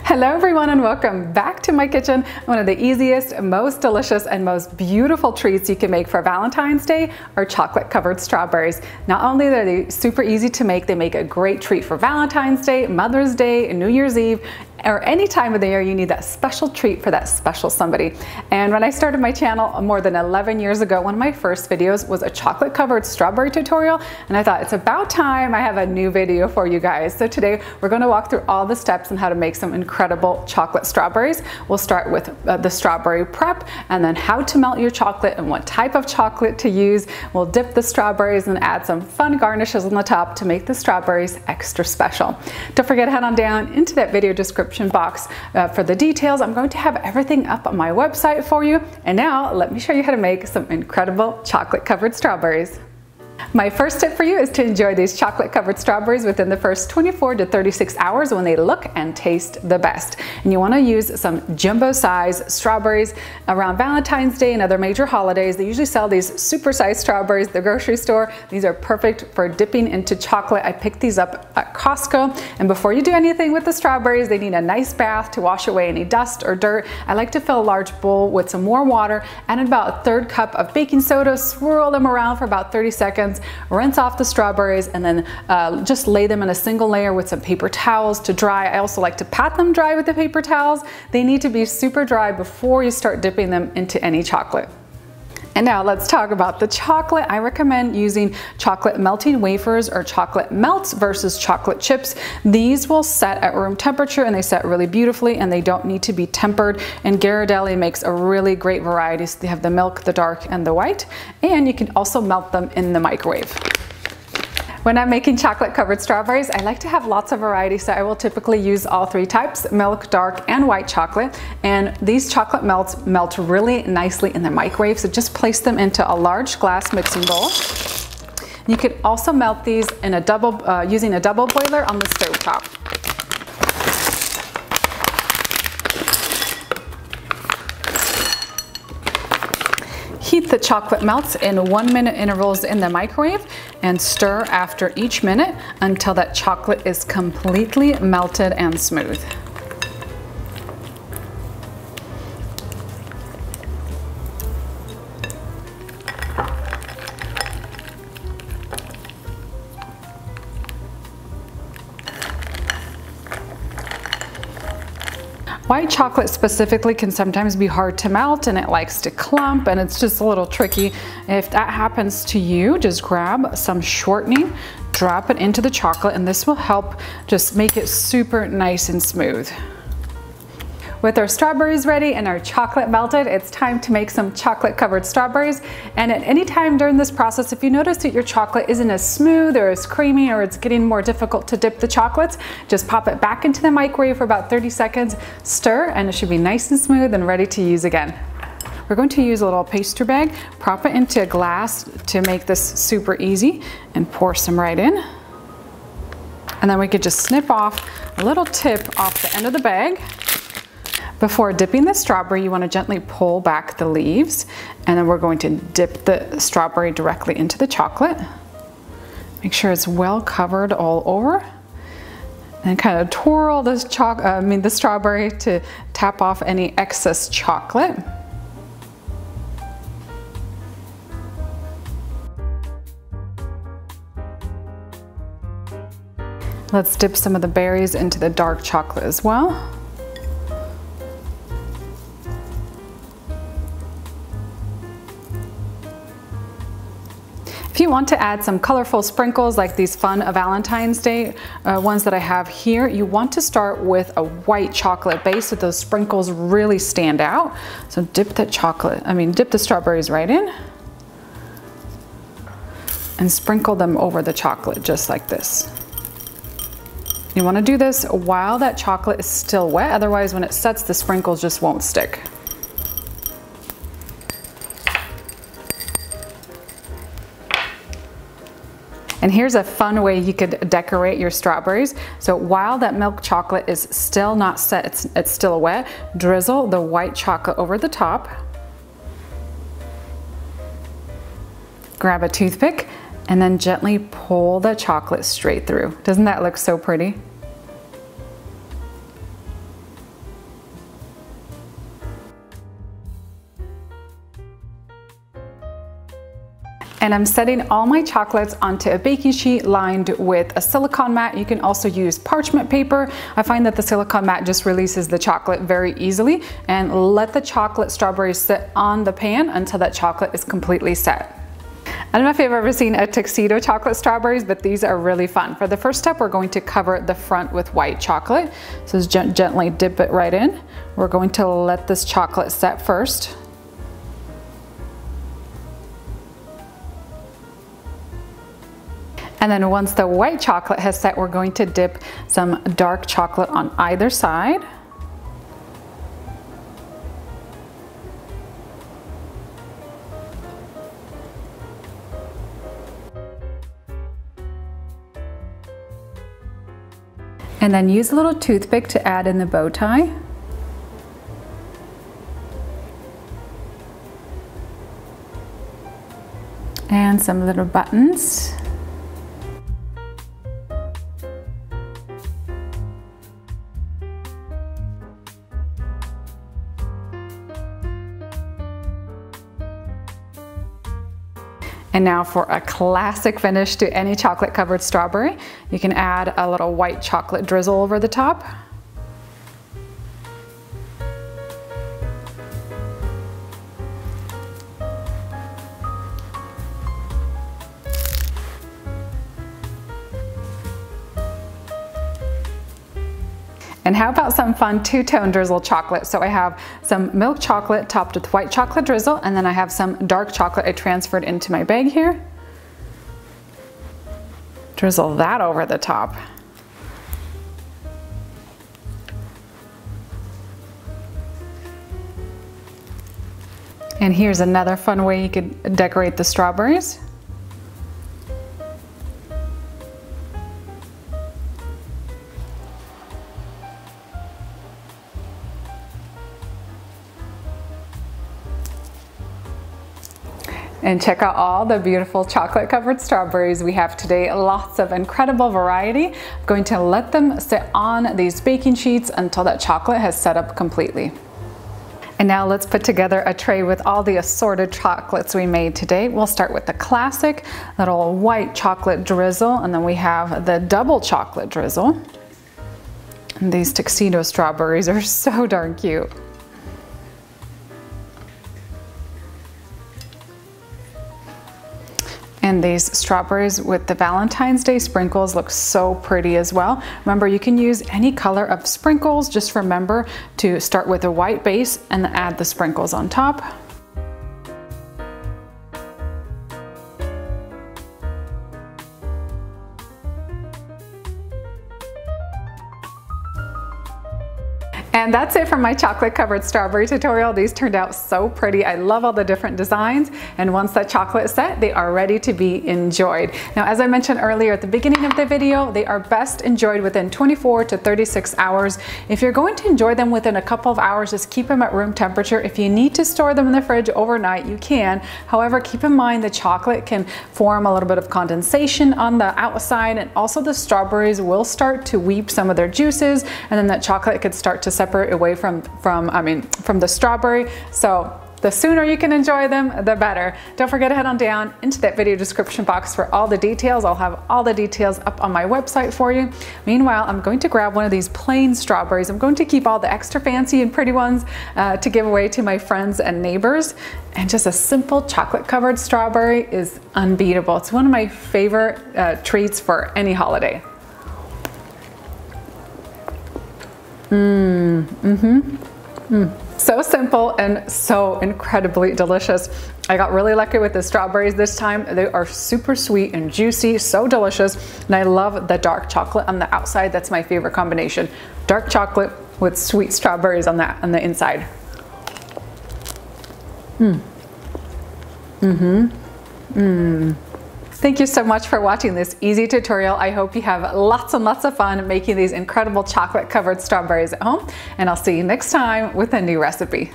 Hello everyone and welcome back to my kitchen. One of the easiest, most delicious, and most beautiful treats you can make for Valentine's Day are chocolate covered strawberries. Not only are they super easy to make, they make a great treat for Valentine's Day, Mother's Day, and New Year's Eve, or any time of the year you need that special treat for that special somebody. And when I started my channel more than 11 years ago, one of my first videos was a chocolate covered strawberry tutorial, and I thought it's about time I have a new video for you guys. So today we're going to walk through all the steps on how to make some incredible chocolate strawberries. We'll start with the strawberry prep, and then how to melt your chocolate and what type of chocolate to use. We'll dip the strawberries and add some fun garnishes on the top to make the strawberries extra special. Don't forget to head on down into that video description box for the details. I'm going to have everything up on my website for you. And now let me show you how to make some incredible chocolate covered strawberries. My first tip for you is to enjoy these chocolate covered strawberries within the first 24 to 36 hours when they look and taste the best. And you want to use some jumbo size strawberries around Valentine's Day and other major holidays. They usually sell these super sized strawberries at the grocery store. These are perfect for dipping into chocolate. I picked these up at Costco. And before you do anything with the strawberries, they need a nice bath to wash away any dust or dirt. I like to fill a large bowl with some warm water, add about a 1/3 cup of baking soda, swirl them around for about 30 seconds. Rinse off the strawberries and then just lay them in a single layer with some paper towels to dry. I also like to pat them dry with the paper towels. They need to be super dry before you start dipping them into any chocolate. And now let's talk about the chocolate. I recommend using chocolate melting wafers or chocolate melts versus chocolate chips. These will set at room temperature and they set really beautifully, and they don't need to be tempered. And Ghirardelli makes a really great variety. So they have the milk, the dark, and the white. And you can also melt them in the microwave. When I'm making chocolate covered strawberries, I like to have lots of variety, so I will typically use all three types, milk, dark, and white chocolate. And these chocolate melts melt really nicely in the microwave, so just place them into a large glass mixing bowl. You could also melt these in a using a double boiler on the stove top. Heat the chocolate melts in 1-minute intervals in the microwave and stir after each minute until that chocolate is completely melted and smooth. White chocolate specifically can sometimes be hard to melt and it likes to clump and it's just a little tricky. If that happens to you, just grab some shortening, drop it into the chocolate, and this will help just make it super nice and smooth. With our strawberries ready and our chocolate melted, it's time to make some chocolate covered strawberries. And at any time during this process, if you notice that your chocolate isn't as smooth or as creamy, or it's getting more difficult to dip the chocolates, just pop it back into the microwave for about 30 seconds, stir, and it should be nice and smooth and ready to use again. We're going to use a little pastry bag, prop it into a glass to make this super easy, and pour some right in. And then we could just snip off a little tip off the end of the bag. Before dipping the strawberry, you want to gently pull back the leaves, and then we're going to dip the strawberry directly into the chocolate. Make sure it's well covered all over, and kind of twirl this the strawberry to tap off any excess chocolate. Let's dip some of the berries into the dark chocolate as well. If you want to add some colorful sprinkles like these fun Valentine's Day ones that I have here, you want to start with a white chocolate base so those sprinkles really stand out. So dip the strawberries right in and sprinkle them over the chocolate just like this. You want to do this while that chocolate is still wet, otherwise when it sets, the sprinkles just won't stick. And here's a fun way you could decorate your strawberries. So while that milk chocolate is still not set, it's still wet, drizzle the white chocolate over the top. Grab a toothpick and then gently pull the chocolate straight through. Doesn't that look so pretty? And I'm setting all my chocolates onto a baking sheet lined with a silicone mat. You can also use parchment paper. I find that the silicone mat just releases the chocolate very easily. And let the chocolate strawberries sit on the pan until that chocolate is completely set. I don't know if you've ever seen a tuxedo chocolate strawberries, but these are really fun. For the first step, we're going to cover the front with white chocolate. So just gently dip it right in. We're going to let this chocolate set first. And then once the white chocolate has set, we're going to dip some dark chocolate on either side. And then use a little toothpick to add in the bow tie. And some little buttons. And now for a classic finish to any chocolate covered strawberry, you can add a little white chocolate drizzle over the top. And how about some fun two-tone drizzle chocolate? So I have some milk chocolate topped with white chocolate drizzle, and then I have some dark chocolate I transferred into my bag here. Drizzle that over the top. And here's another fun way you could decorate the strawberries. And check out all the beautiful chocolate covered strawberries we have today. Lots of incredible variety. I'm going to let them sit on these baking sheets until that chocolate has set up completely. And now let's put together a tray with all the assorted chocolates we made today. We'll start with the classic little white chocolate drizzle, and then we have the double chocolate drizzle. And these tuxedo strawberries are so darn cute. And these strawberries with the Valentine's Day sprinkles look so pretty as well. Remember, you can use any color of sprinkles. Just remember to start with a white base and add the sprinkles on top. And that's it for my chocolate covered strawberry tutorial. These turned out so pretty. I love all the different designs. And once that chocolate is set, they are ready to be enjoyed. Now, as I mentioned earlier at the beginning of the video, they are best enjoyed within 24 to 36 hours. If you're going to enjoy them within a couple of hours, just keep them at room temperature. If you need to store them in the fridge overnight, you can. However, keep in mind the chocolate can form a little bit of condensation on the outside, and also the strawberries will start to weep some of their juices, and then that chocolate could start to separate away from the strawberry. So the sooner you can enjoy them, the better. Don't forget to head on down into that video description box for all the details. I'll have all the details up on my website for you. Meanwhile, I'm going to grab one of these plain strawberries. I'm going to keep all the extra fancy and pretty ones to give away to my friends and neighbors. And just a simple chocolate covered strawberry is unbeatable. It's one of my favorite treats for any holiday. So simple and so incredibly delicious. I got really lucky with the strawberries this time. They are super sweet and juicy, so delicious. And I love the dark chocolate on the outside. That's my favorite combination. Dark chocolate with sweet strawberries on the inside. Thank you so much for watching this easy tutorial. I hope you have lots and lots of fun making these incredible chocolate covered strawberries at home, and I'll see you next time with a new recipe.